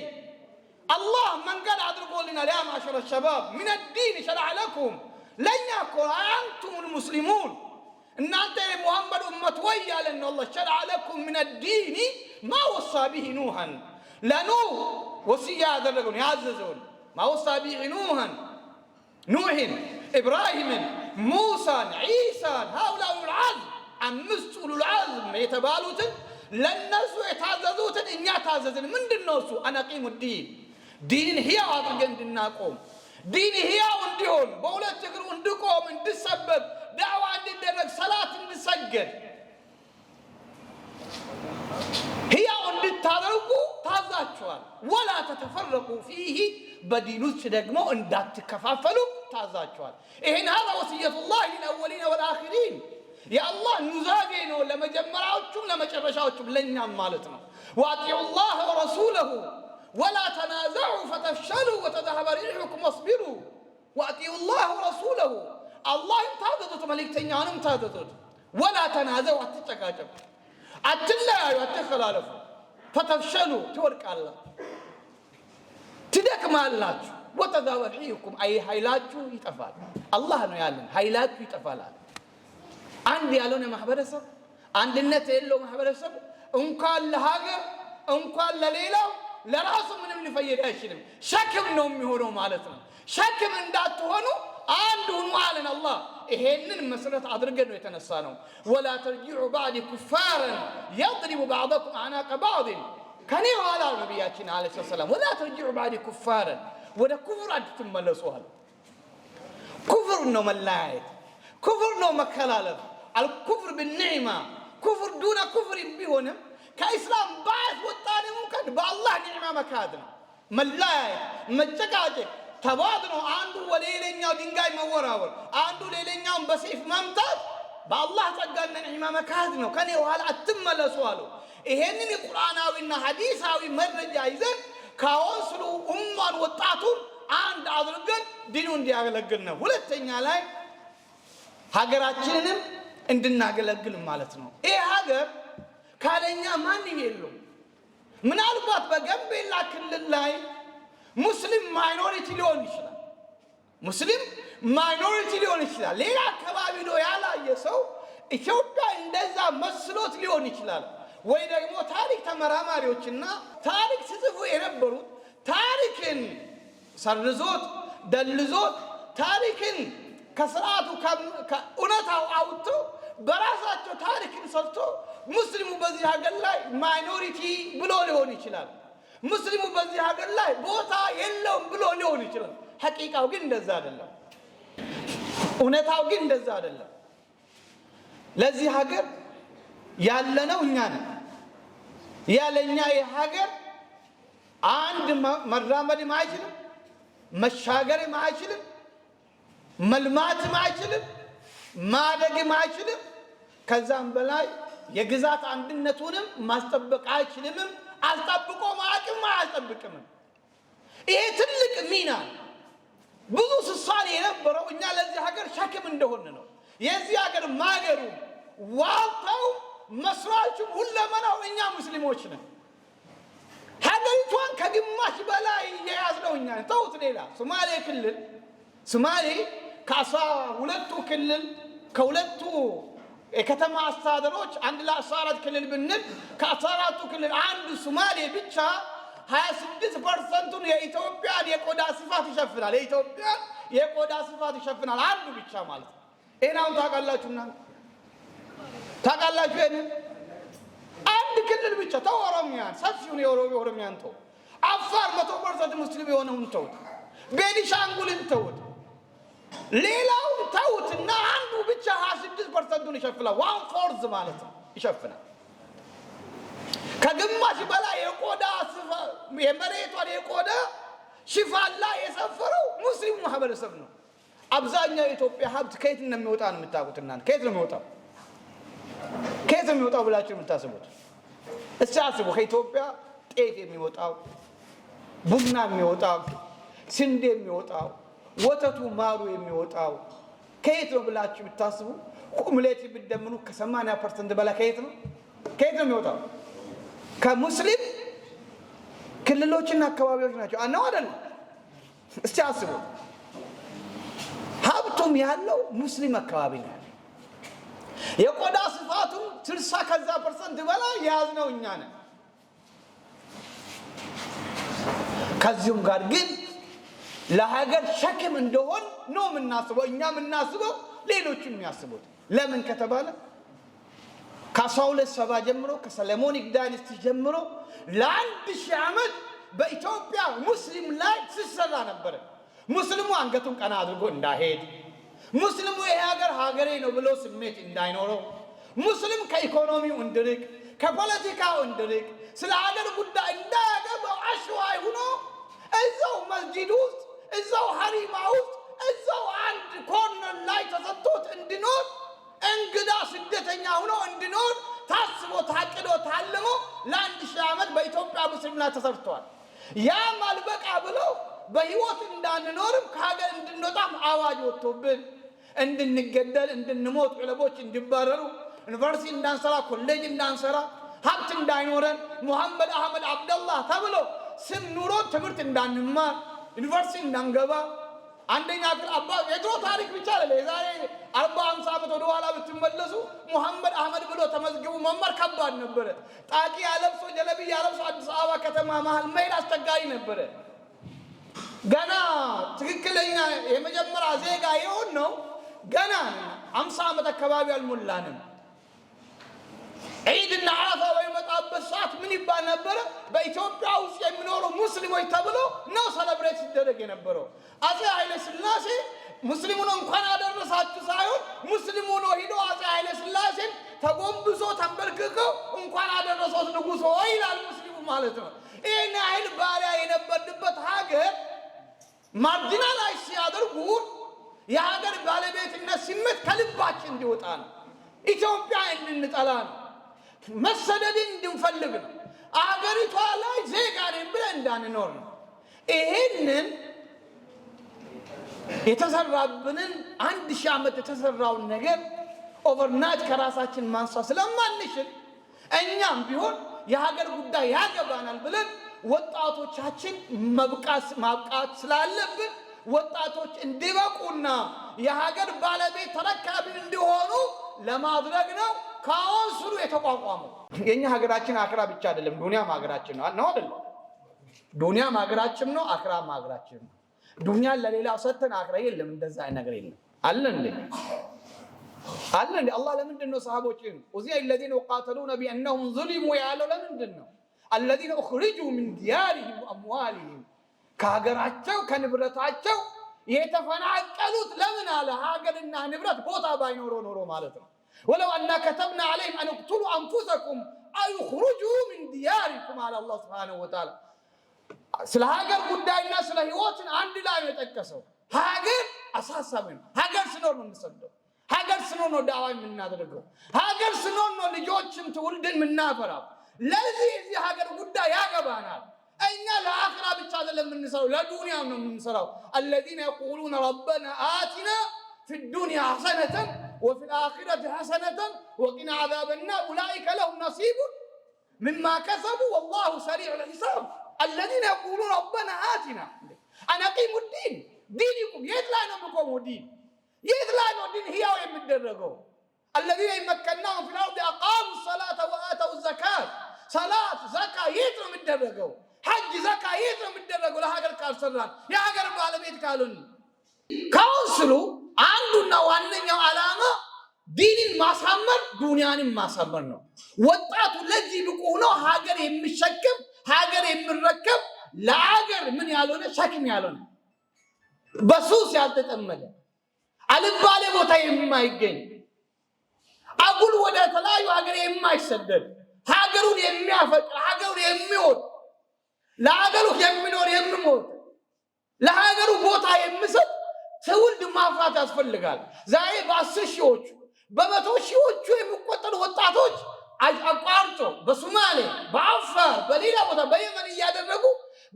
A: الله من قال أدركوا لنا يا معشر الشباب من الدين شرع لكم لن يكن أنتم المسلمون إن أنت محمد أمة ويا لأن الله شرع لكم من الدين ما وصى به نوحا ለኑህ ወሲያ ያደረገውን ያዘዘውን ما وصى به نوح إبراهيم موسى عيسى هؤلاء العزم أمست أولو العزم يتبالوتن للناس يتعززوتن إن يتعززن من الناس أنا قيم الدين دين هي أضرقن ديناكم دين هي ونديون بولا تقروا اندقوم اندسبب دعوة عند الدرق صلاة اندسجد هي اندتارقوا تعزاتشوال ولا تتفرقوا فيه بدينوش دقمو اندات تكفافلوا تعزاتشوال إهن هذا وصية الله للأولين والآخرين يا الله نزاقينو لما جمراوچم لما چرشاوچم لن يعمالتنا وأطيعوا الله ورسوله ولا تنازعوا فتفشلوا وتذهب ريحكم واصبروا وأطيعوا الله ورسوله الله امتادتت ملكتنيان امتادتت ولا تنازعوا اتتكاجب اتلايوا اتخلالفوا فتفشلوا تورك الله تدك مالاتشو وتذهب ريحكم أي حيلاتشو يتفال الله نو يالن حيلاتشو يتفال عندي يالون محبرسب عندنا يلو محبرسب انقال لهاجر انقال لليلة ለራሱ ምንም ሊፈይድ አይችልም ሸክም ነው የሚሆነው ማለት ነው ሸክም እንዳትሆኑ አንድ ሁኑ አለን አላህ ይሄንን መሰረት አድርገን ነው የተነሳ ነው ولا ترجعوا بعد كفارا يضرب بعضكم اعناق بعض ከኔ ኋላ ነብያችን አለይሂ ሰላም ولا ترجعوا بعد كفارا ወደ ኩፍር አትመለሱሃል ኩፍር ነው መላእክት ኩፍር ነው መከላለፍ الكفر بالنعمه كفر دون كفر ቢሆንም كإسلام بعث والتاني ممكن بالله نعمة مكادنا ملاي مجكاجك تبادنو عنده وليلين يا دينجاي موراور عنده ليلين يوم بسيف ممتاز بالله تقالنا نعمة مكادنا كان يوهال أتم لسوالو إهنني قرآناوينا حديثاوي مرجع إذن كاونسلو أمان وطاطون عند عذرقن دينون دي أغلقنا ولتين علي هاقراتشنم عندنا أغلقنا مالتنا إيه هاقر ካለኛ ማንም የለው ምናልባት በገንቤላ ክልል ላይ ሙስሊም ማይኖሪቲ ሊሆን ይችላል ሙስሊም ማይኖሪቲ ሊሆን ይችላል ሌላ አካባቢ ነው ያላየ ሰው ኢትዮጵያ እንደዛ መስሎት ሊሆን ይችላል ወይ ደግሞ ታሪክ ተመራማሪዎችና ታሪክ ሲጽፉ የነበሩት ታሪክን ሰርዞት ደልዞት ታሪክን ከስርዓቱ ከኡነታው አውጥቶ በራሳቸው ታሪክን ሰርቶ ሙስሊሙ በዚህ ሀገር ላይ ማይኖሪቲ ብሎ ሊሆን ይችላል ሙስሊሙ በዚህ ሀገር ላይ ቦታ የለውም ብሎ ሊሆን ይችላል ሐቂቃው ግን እንደዛ አይደለም ኡነታው ግን እንደዛ አይደለም ለዚህ ሀገር ያለነው እኛ ነን ያለኛ የሀገር አንድ መራመድ ማይችልም መሻገር ማይችልም መልማት ማይችልም ማደግ ማይችልም ከዛም በላይ የግዛት አንድነቱንም ማስጠበቅ አይችልም አልጠብቆ ማቅም አልጠብቅም ይሄ ትልቅ ሚና ብዙ ስሳሌ የነበረው እኛ ለዚህ ሀገር ሸክም እንደሆነ ነው የዚህ ሀገር ማገሩ ዋልታው መስራቹም ሁለመናው እኛ ሙስሊሞች ነን ሀገሪቷን ከግማሽ በላይ የያዝነው እኛ ነን ተውት ሌላ ሶማሌ ክልል ሶማሌ ከ12ቱ ክልል ከሁለቱ የከተማ አስተዳደሮች አንድ ለ14 ክልል ብንል ከ14ቱ ክልል አንዱ ሶማሌ ብቻ 26% የኢትዮጵያ የቆዳ ስፋት ይሸፍናል የኢትዮጵያ የቆዳ ስፋት ይሸፍናል አንዱ ብቻ ማለት ነው እናው ታውቃላችሁና ታውቃላችሁ እኔ አንድ ክልል ብቻ ተወሮሚያን ሰፊውን የኦሮሚያን ተው አፋር 100% ሙስሊም የሆነውን ተው ቤኒሻንጉልን ተው ሌላው ተውትና አንዱ ብቻ 26% ይሸፍናል 1/4 ማለት ነው ይሸፍናል ከግማሽ በላይ የቆዳ ስፋት የመሬቷን የቆዳ ሽፋን ላይ የሰፈረው ሙስሊም ማህበረሰብ ነው አብዛኛው የኢትዮጵያ ሀብት ከየት እንደሚወጣ ነው የምታውቁት እናንተ ከየት ነው የሚወጣው ብላችሁ የምታስቡት እስቲ አስቡ ከኢትዮጵያ ጤፍ የሚወጣው ቡና የሚወጣው ስንዴ የሚወጣው ወተቱ ማሩ የሚወጣው ከየት ነው ብላችሁ ብታስቡ ኩሙሌት ቢደምኑ ከ80% በላይ ከየት ነው የሚወጣው ከሙስሊም ክልሎችና አካባቢዎች ናቸው አናው አይደል እስቲ አስቡ ሀብቱም ያለው ሙስሊም አካባቢ ነው የቆዳ ስፋቱ 60% በላይ ያዝነው እኛ ነን ከዚሁም ጋር ግን ለሀገር ሸክም እንደሆን ነው የምናስበው። እኛ የምናስበው ሌሎችም የሚያስቡት ለምን ከተባለ ከ1270 ጀምሮ ከሰለሞኒክ ዳይናስቲ ጀምሮ ለ1000 ዓመት በኢትዮጵያ ሙስሊም ላይ ሲሰራ ነበር። ሙስሊሙ አንገቱን ቀና አድርጎ እንዳይሄድ፣ ሙስሊሙ ይሄ ሀገር ሀገሬ ነው ብሎ ስሜት እንዳይኖረው፣ ሙስሊም ከኢኮኖሚው እንድርቅ ከፖለቲካው እንድርቅ ስለ ሀገር ጉዳይ እንዳያገባው አሽዋይ ሆኖ እዛው መስጂድ ውስጥ እዛው ሐሪማ ውስጥ እዛው አንድ ኮርነር ላይ ተሰጥቶት እንዲኖር እንግዳ ስደተኛ ሆኖ እንዲኖር ታስቦ ታቅዶ ታልሞ ለ1000 ዓመት በኢትዮጵያ ሙስሊም ላይ ተሰርቷል። ያም አልበቃ ብሎ በህይወት እንዳንኖርም ከሀገር እንድንወጣም አዋጅ ወጥቶብን እንድንገደል እንድንሞት ዑለሞች እንዲባረሩ ዩኒቨርሲቲ እንዳንሰራ ኮሌጅ እንዳንሰራ ሀብት እንዳይኖረን ሙሐመድ አህመድ አብደላህ ተብሎ ስም ኑሮ ትምህርት እንዳንማር ዩኒቨርሲቲ እንዳንገባ አንደኛ ክፍል አባ የድሮ ታሪክ ብቻ አይደለ የዛሬ 40-50 ዓመት ወደ ኋላ ብትመለሱ ሙሐመድ አህመድ ብሎ ተመዝግቡ መማር ከባድ ነበረ። ጣቂ ያለብሶ ጀለቢ ያለብሶ አዲስ አበባ ከተማ መሃል መሄድ አስቸጋሪ ነበረ። ገና ትክክለኛ የመጀመሪያ ዜጋ የሆን ነው ገና 50 ዓመት አካባቢ አልሞላንም። ዒድና አረፋ በሚመጣበት ሰዓት ምን ይባል ነበረ? በኢትዮጵያ ውስጥ የሚኖሩ ሙስሊሞች ተብሎ ነው ሰለብሬት ሲደረግ የነበረው። አፄ ኃይለ ሥላሴ ሙስሊሙን እንኳን አደረሳችሁ ሳይሆን ሙስሊሙ ነው ሄዶ አፄ ኃይለ ሥላሴን ተጎንብሶ ተንበርክከው እንኳን አደረሶት ንጉሶ ይላል ሙስሊሙ ማለት ነው። ይሄን ኃይል ባሪያ የነበርንበት ሀገር ማርጂናላይዝ ሲያደርጉ የሀገር ባለቤትነት ስሜት ከልባችን እንዲወጣ ነው። ኢትዮጵያ እንድንጠላ ነው። መሰደድን እንድንፈልግ ነው። አገሪቷ ላይ ዜጋ ነን ብለን እንዳንኖር ነው። ይሄንን የተሰራብንን 1000 ዓመት የተሰራውን ነገር ኦቨርናይት ከራሳችን ማንሳት ስለማንችል እኛም ቢሆን የሀገር ጉዳይ ያገባናል ብለን ወጣቶቻችን ማብቃት ስላለብን ወጣቶች እንዲበቁና የሀገር ባለቤት ተረካቢ እንዲሆኑ ለማድረግ ነው ካውንስሉ የተቋቋመው። የኛ ሀገራችን አክራ ብቻ አይደለም፣ ዱንያም ሀገራችን ነው አይደል? ዱንያም ሀገራችን ነው፣ አክራም ሀገራችን ነው። ዱንያን ለሌላው ሰጥተን አክራ የለም፣ እንደዛ አይነት ነገር የለም። አለ እንዴ? አላህ ለምንድን ነው ሰሃቦችን ወዚያ الذين يقاتلون بانهم ظلموا ያለው ለምንድን ነው? الذين اخرجوا من ديارهم واموالهم ከሀገራቸው ከንብረታቸው የተፈናቀሉት ለምን አለ? ሀገርና ንብረት ቦታ ባይኖረው ኖሮ ማለት ነው። ولو أن كتبنا عليهم أن اقتلوا أنفسكم أو يخرجوا من دياركم على الله سبحانه وتعالى ስለ ሀገር ጉዳይና ስለ ህይወትን አንድ ላይ የተጠቀሰው ሀገር አሳሳብን። ሀገር ስኖር ነው የምንሰደው፣ ሀገር ስኖር ነው ዳዋ የምናደርገው፣ ሀገር ስኖር ነው ልጆችን ትውልድን የምናፈራው። ለዚህ እዚህ ሀገር ጉዳይ ያገባናል። እኛ ለአኺራ ብቻ አይደለም የምንሰራው፣ ለዱንያም ነው የምንሰራው። الذين يقولون ربنا آتنا في الدنيا حسنة وفي الآخرة حسنة وقنا عذاب النار أولئك لهم نصيب مما كسبوا والله سريع الحساب الذين يقولون ربنا آتنا أن أقيموا الدين دينكم يطلع نمكم الدين يطلع الدين هي ويمدرجوا الذين يمكناهم في الأرض أقاموا الصلاة وآتوا الزكاة صلاة زكاة يطلع مدرجوا حج زكاة يطلع مدرجوا لهاجر كارسران يا هاجر بالبيت قالون كونسلو አንዱና ዋነኛው ዓላማ ዲንን ማሳመር ዱንያንን ማሳመር ነው። ወጣቱ ለዚህ ብቁ ሆኖ ሀገር የሚሸከም ሀገር የሚረከብ ለሀገር ምን ያልሆነ ሸክም ያልሆነ በሱስ ያልተጠመደ አልባሌ ቦታ የማይገኝ አጉል ወደ ተለያዩ ሀገር የማይሰደድ ሀገሩን የሚያፈቅር ሀገሩን የሚወድ ለሀገሩ የሚኖር የሚሞት ለሀገሩ ቦታ የሚሰጥ ትውልድ ማፍራት ያስፈልጋል። ዛሬ በ10 ሺዎች በመቶ ሺዎቹ የሚቆጠሩ ወጣቶች አቋርጦ በሶማሌ በአፋር በሌላ ቦታ በየመን እያደረጉ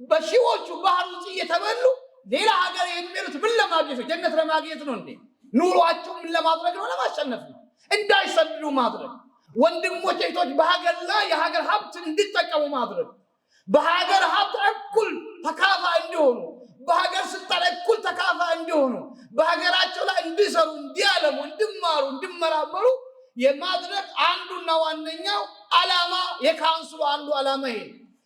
A: በሺዎቹ ባህር ውስጥ እየተበሉ ሌላ ሀገር የሚሄዱት ምን ለማግኘት ነው? ጀነት ለማግኘት ነው እንዴ? ኑሯቸው ምን ለማድረግ ነው? ለማሸነፍ ነው። እንዳይሰድዱ ማድረግ፣ ወንድሞች እህቶች በሀገር ላይ የሀገር ሀብት እንዲጠቀሙ ማድረግ፣ በሀገር ሀብት እኩል ተካፋይ እንዲሆኑ፣ በሀገር ስልጣን እኩል ተካፋይ እንዲሆኑ፣ በሀገራቸው ላይ እንዲሰሩ፣ እንዲያለሙ፣ እንዲማሩ፣ እንዲመራመሩ የማድረግ አንዱና ዋነኛው ዓላማ የካውንስሉ አንዱ ዓላማ ይሄ።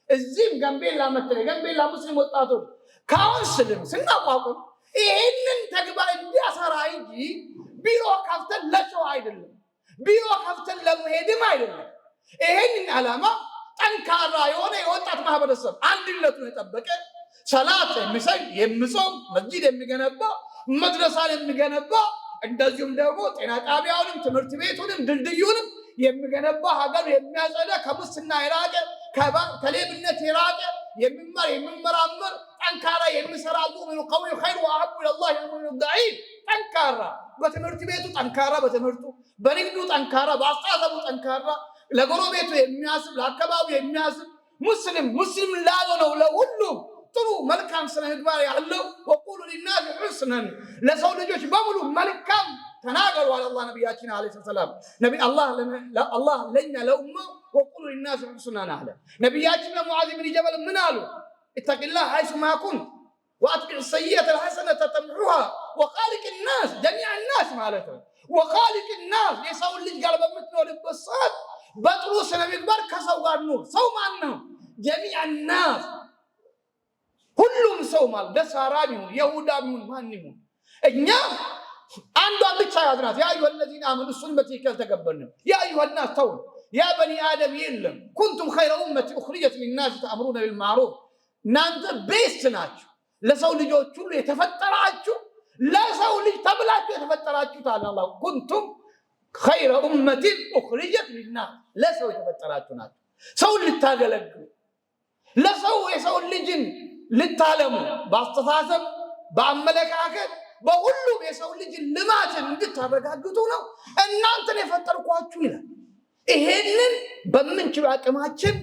A: እዚህም ጋምቤላ መጥተው የጋምቤላ ሙስሊም ወጣቶች ካውንስልም ስናቋቁም ይሄንን ተግባር እንዲያሰራ እንጂ ቢሮ ከፍተን ለሰው አይደለም፣ ቢሮ ከፍተን ለመሄድም አይደለም። ይሄንን ዓላማ ጠንካራ የሆነ የወጣት ማህበረሰብ አንድነቱን የጠበቀ ሰላት የሚሰግድ የሚጾም መስጂድ የሚገነባ መድረሳን የሚገነባ እንደዚሁም ደግሞ ጤና ጣቢያውንም ትምህርት ቤቱንም ድልድዩንም የሚገነባ ሀገር የሚያጸዳ ከሙስና የራቀ ከሌብነት የራቀ የሚማር የሚመራመር ጠንካራ የሚሰራ ሙእሚኑ ቀዊ ኸይር ወአሐቡ ኢለላህ ሚነል ضعيف ጠንካራ በትምህርት ቤቱ ጠንካራ በትምህርቱ በንግዱ ጠንካራ በአስተሳሰቡ ጠንካራ ለጎረቤቱ የሚያስብ ለአካባቢው የሚያስብ ሙስሊም ላልሆነው ለሁሉም ጥሩ መልካም ስነ ምግባር ያለው ወቁሉ ሊናስ ሑስነን ለሰው ልጆች በሙሉ መልካም ተናገሩ አለ አላህ ነብያችን አለይሂ ሰላም ነቢ አላህ ለኛ ለኡማ ወቁሉ ሊናስ ሑስነን አለ። ነብያችን ለሙዓዝ ብን ጀበል ምን አሉ? ኢተቂላህ ሐይሱ ማ ኩንት ወአትቢዕ ሰይየተ الحسنة ተምሑሃ ወኻሊቅ الناس ጀሚዕ الناس ማለት ነው። ወኻሊቅ الناس የሰው ልጅ ጋር በምትኖርበት ሰዓት በጥሩ ስነ ምግባር ከሰው ጋር ኑር። ሰው ማን ነው? ጀሚዕ الناس ሁሉም ሰው ማለት ደሳራም ይሁን ይሁዳም ይሁን ማን ይሁን እኛ አንዷን ብቻ ያዝናት ያ አዩሀ الذين آمنوا እሱን በትክክል ተቀበልን። ያ አዩሀ الناس ተው ያ በኒ አደም የለም ኩንቱም ኸይረ ኡመቲ ኡኽሪጀት ሊናስ ተአምሩነ ቢልማዕሩፍ እናንተ ቤስት ናችሁ ለሰው ልጆች ሁሉ የተፈጠራችሁ ለሰው ልጅ ተብላችሁ የተፈጠራችሁ ታላ አላህ ኩንቱም ኸይረ ኡመቲ ኡኽሪጀት ሊናስ ለሰው የተፈጠራችሁ ናችሁ። ሰው ልታገለግሉ ለሰው የሰው ልጅን ልታለሙ በአስተሳሰብ በአመለካከት በሁሉም የሰው ልጅ ልማትን እንድታረጋግጡ ነው እናንተን የፈጠርኳችሁ ይላል። ይሄንን በምንችለው አቅማችን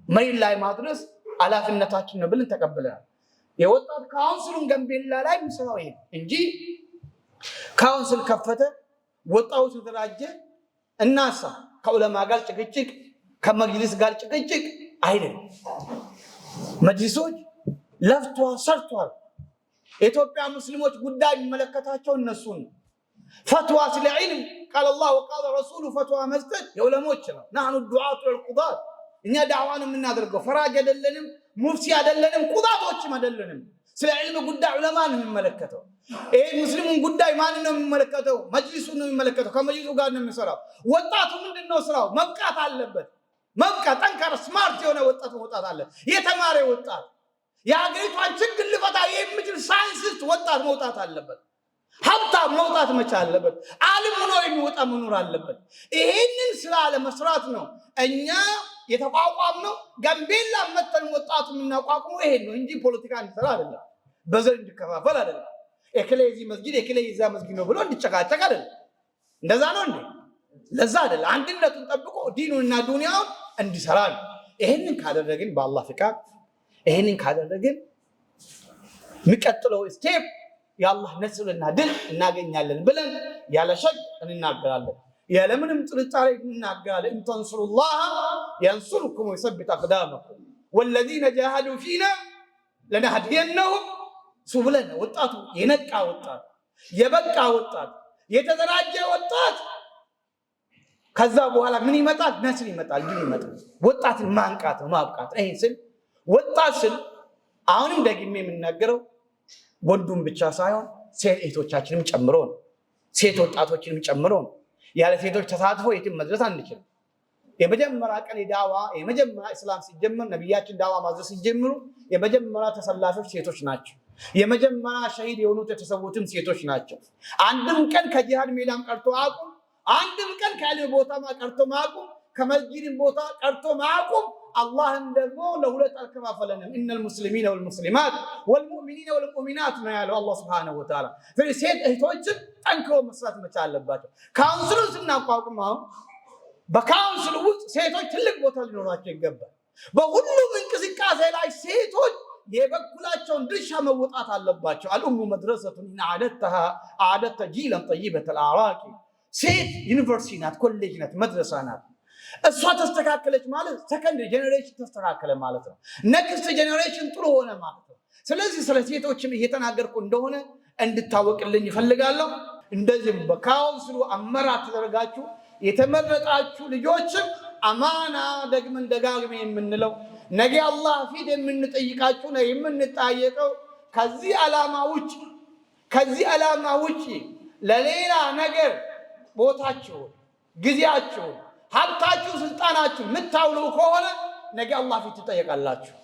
A: መሬት ላይ ማድረስ ኃላፊነታችን ነው ብለን ተቀብለናል። የወጣት ካውንስሉን ጋምቤላ ላይ ምሰራው ይሄ እንጂ ካውንስል ከፈተ ወጣው ተደራጀ እናሳ ከዑለማ ጋር ጭቅጭቅ ከመጅሊስ ጋር ጭቅጭቅ አይደለም። መጅሊሶች ለፍቷል ሰርቷል። የኢትዮጵያ ሙስሊሞች ጉዳይ የሚመለከታቸው እነሱን ነው። ፈትዋ ስለ ዒልም ቃል አላህ ወቃል ረሱሉ ፈትዋ መስጠት የዑለሞች ነው። ናህኑ ዱዓቱ ለልቁዳት እኛ ዳዕዋን የምናደርገው ፈራጅ አይደለንም፣ ሙፍቲ አይደለንም፣ ቁዳቶችም አይደለንም። ስለ ዒልም ጉዳይ ዑለማን ነው የሚመለከተው። ይሄ ሙስሊሙን ጉዳይ ማን ነው የሚመለከተው? መጅሊሱን ነው የሚመለከተው። ከመጅሊሱ ጋር ነው የሚሰራው። ወጣቱ ምንድነው ስራው? መብቃት አለበት። መብቃት ጠንካራ ስማርት የሆነ ወጣት መውጣት አለ። የተማረ ወጣት የሀገሪቷን ችግር ሊፈታ የሚችል ሳይንቲስት ወጣት መውጣት አለበት። ሀብታም መውጣት መቻል አለበት። ዓለም ሆኖ የሚወጣ መኖር አለበት። ይሄንን ስራ ለመስራት ነው እኛ የተቋቋምነው። ጋምቤላ መተን ወጣቱ የምናቋቁመው ይሄን ነው እንጂ ፖለቲካ እንሰራ አይደለም። በዘር እንዲከፋፈል አይደለም። እከሌዚ መስጊድ እከሌዛ መስጊድ ነው ብሎ እንዲጨቃጨቅ አይደለም። እንደዛ ነው እንዴ? ለዛ አይደለም። አንድነቱን ጠብቆ ዲኑንና ዱንያውን እንዲሰራ ነው። ይሄንን ካደረግን በአላህ ፍቃድ ይሄንን ካደረግን የሚቀጥለው ስቴፕ የአላህ ነስርና ድል እናገኛለን ብለን ያለ ሸክ እንናገራለን። ያለምንም ጥርጣሬ እንናገራለን። እንተንሱሩላህ የንሱርኩም ወይሰብት አቅዳመኩም ወለዚነ ጃሃዱ ፊና ለነህዲየነሁም ሱብለና። ወጣቱ የነቃ ወጣት፣ የበቃ ወጣት፣ የተደራጀ ወጣት ከዛ በኋላ ምን ይመጣል? ነስር ይመጣል፣ ድል ይመጣል። ወጣትን ማንቃት ነው ማብቃት። ይሄን ስል ወጣት ስል አሁንም ደግሜ የምናገረው ወንዱም ብቻ ሳይሆን ሴት እህቶቻችንም ጨምሮ ነው። ሴት ወጣቶችንም ጨምሮ ነው። ያለ ሴቶች ተሳትፎ የትም መድረስ አንችልም። የመጀመሪያ ቀን የዳዋ የመጀመሪያ እስላም ሲጀመር ነብያችን ዳዋ ማድረስ ሲጀምሩ የመጀመሪያ ተሰላፊዎች ሴቶች ናቸው። የመጀመሪያ ሸሂድ የሆኑት የተሰዉትም ሴቶች ናቸው። አንድም ቀን ከጂሃድ ሜዳም ቀርቶ አቁም፣ አንድም ቀን ከዕልም ቦታ ቀርቶ ማቁም፣ ከመስጊድም ቦታ ቀርቶ ማቁም። አላህም ደግሞ ለሁለት አልከፋፈለንም። ኢነል ሙስሊሚነ ወልሙስሊማት ወልሙእሚኒነ ወልሙእሚናት ነው ያለው አላህ ሱብሓነሁ ወተዓላ። ስለዚህ ሴት እህቶችን ጠንክሮ መስራት መቻል አለባቸው። ካውንስሉን ስናቋቁመው በካውንስሉ ውስጥ ሴቶች ትልቅ ቦታ ሊኖራቸው ይገባል። በሁሉም እንቅስቃሴ ላይ ሴቶች የበኩላቸውን ድርሻ መወጣት አለባቸው። አልኡሙ መድረሰቱን አዓደተሃ አዓደተ ጂለን ጠይበተል አዕራቂ። ሴት ዩኒቨርሲቲ ናት፣ ኮሌጅ ናት፣ መድረሳ ናት። እሷ ተስተካከለች ማለት ሰከንድ ጄኔሬሽን ተስተካከለ ማለት ነው። ኔክስት ጄኔሬሽን ጥሩ ሆነ ማለት ነው። ስለዚህ ስለ ሴቶችም እየተናገርኩ እንደሆነ እንድታወቅልኝ ይፈልጋለሁ። እንደዚህ በካውንስሉ አመራር ተደረጋችሁ የተመረጣችሁ ልጆችም አማና ደግመን ደጋግሜ የምንለው ነገ አላህ ፊት የምንጠይቃችሁ ነው የምንጠየቀው ከዚህ ዓላማ ውጪ ለሌላ ነገር ቦታችሁን፣ ጊዜያችሁን፣ ሀብታችሁ፣ ስልጣናችሁ ምታውሉ ከሆነ ነገ አላህ ፊት ትጠየቃላችሁ።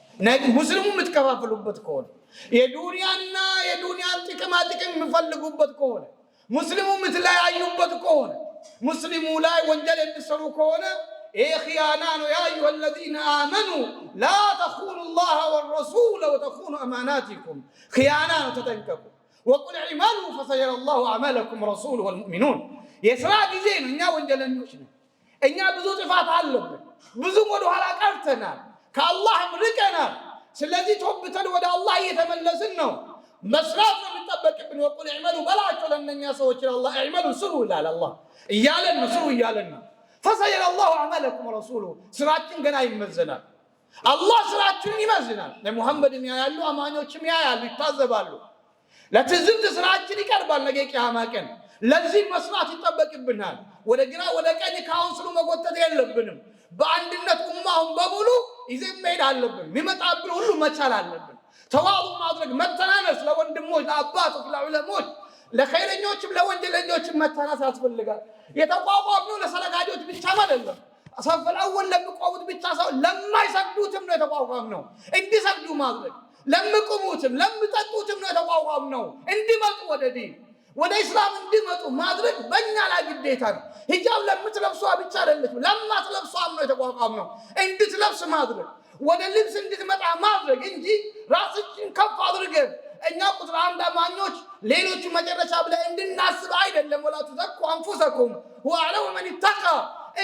A: ሙስሊሙ የምትከፋፍሉበት ከሆነ የዱንያና የዱንያን ጥቅማ ጥቅም የምፈልጉበት ከሆነ ሙስሊሙ የምትለያዩበት ከሆነ ሙስሊሙ ላይ ወንጀል የምትሰሩ ከሆነ ይሄ ኺያና ነው። ያ አዩሀ الذين آمنوا لا تخونوا الله والرسول وتخونوا أماناتكم ኺያና ነው፣ ተጠንቀቁ። وقل اعملوا فسيرى الله أعمالكم ورسوله والمؤمنون የሥራ ጊዜ ነው። እኛ ወንጀለኞች ነን። እኛ ብዙ ጥፋት አለብን። ብዙ ወደ ኋላ ቀርተናል። ከአላህም ርቀናል። ስለዚህ ተውብተን ወደ አላህ እየተመለስን ነው። መስራት ነው የሚጠበቅብን። ወቁል እዕመሉ በላቸው ለእነኛ ሰዎች አላህ እዕመሉ ስሩ ይላል። አላህ እያለን ነው፣ ስሩ እያለን ነው። ፈሰየረ አላሁ አዕመለኩም ወረሱሉሁ ስራችን ገና ይመዘናል። አላህ ስራችንን ይመዝናል። ለሙሐመድም ያያሉ፣ አማኞችም ያያሉ፣ ይታዘባሉ። ለትዝብት ስራችን ይቀርባል ነገ ቂያማ ቀን። ለዚህ መስራት ይጠበቅብናል። ወደ ግራ ወደ ቀኝ ካውንስሉ መጎተት የለብንም። በአንድነት ኡማውን በሙሉ ይዘን መሄድ አለብን። የሚመጣብን ሁሉ መቻል አለብን። ተዋቡ ማድረግ፣ መተናነስ፣ ለወንድሞች፣ ለአባቶች፣ ለዑለሞች፣ ለኸይረኞችም ለወንጀለኞችም መተናነስ ያስፈልጋል። የተቋቋምነው ለሰለጋጆች ብቻም አይደለም። ሰፈል አወል ለሚቆሙት ብቻ ሳይሆን ለማይሰግዱትም ነው የተቋቋምነው። እንዲሰግዱ ማድረግ፣ ለሚቆሙትም ለሚጠጡትም ነው የተቋቋምነው። እንዲመጡ ወደ ዲን ወደ ኢስላም እንዲመጡ ማድረግ በእኛ ላይ ግዴታ ነው። ሂጃብ ለምትለብሷ ብቻ አይደለችም፣ ለማትለብሷም ነው የተቋቋምነው። እንድትለብስ ማድረግ፣ ወደ ልብስ እንድትመጣ ማድረግ እንጂ ራስችን ከፍ አድርገን እኛ ቁጥር አንድ አማኞች ሌሎቹ መጨረሻ ብለን እንድናስብ አይደለም። ወላ ተዘኩ አንፉሰኩም ወአዕለሙ መን ኢተቃ።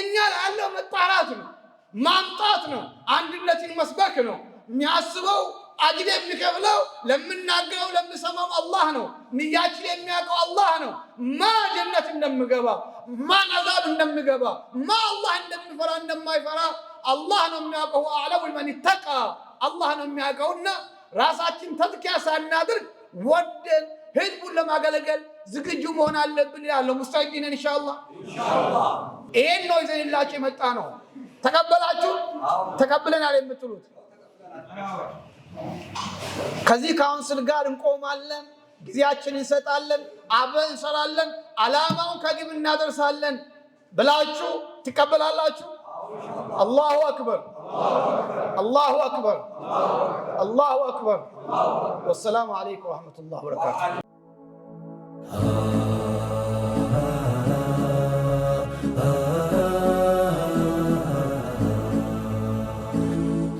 A: እኛ ያለው መጣራት ነው፣ ማምጣት ነው፣ አንድነትን መስበክ ነው። የሚያስበው አጅር የሚከፍለው ለምናገረው ለምሰማው አላህ ነው። ንያችን የሚያውቀው አላህ ነው። ማ ጀነት እንደምገባ፣ ማን አዛብ እንደምገባ፣ ማ አላህ እንደሚፈራ እንደማይፈራ አላህ ነው የሚያውቀው። አዕለሙ መን ኢተቃ አላህ ነው የሚያውቀውና ራሳችን ተዝኪያ ሳናድርግ ወደን ህዝቡን ለማገለገል ዝግጁ መሆን አለብን ያለው ሙስታቂነን ኢንሻአላህ። ይሄን ነው ይዘንላችሁ የመጣ ነው። ተቀበላችሁ? ተቀብለናል የምትሉት ከዚህ ካውንስል ጋር እንቆማለን፣ ጊዜያችንን እንሰጣለን፣ አብረን እንሰራለን፣ ዓላማውን ከግብ እናደርሳለን ብላችሁ ትቀበላላችሁ? አላሁ አክበር፣ አላሁ አክበር፣ አላሁ አክበር። ወሰላሙ አለይኩም ወረሕመቱላሂ ወበረካቱሁ።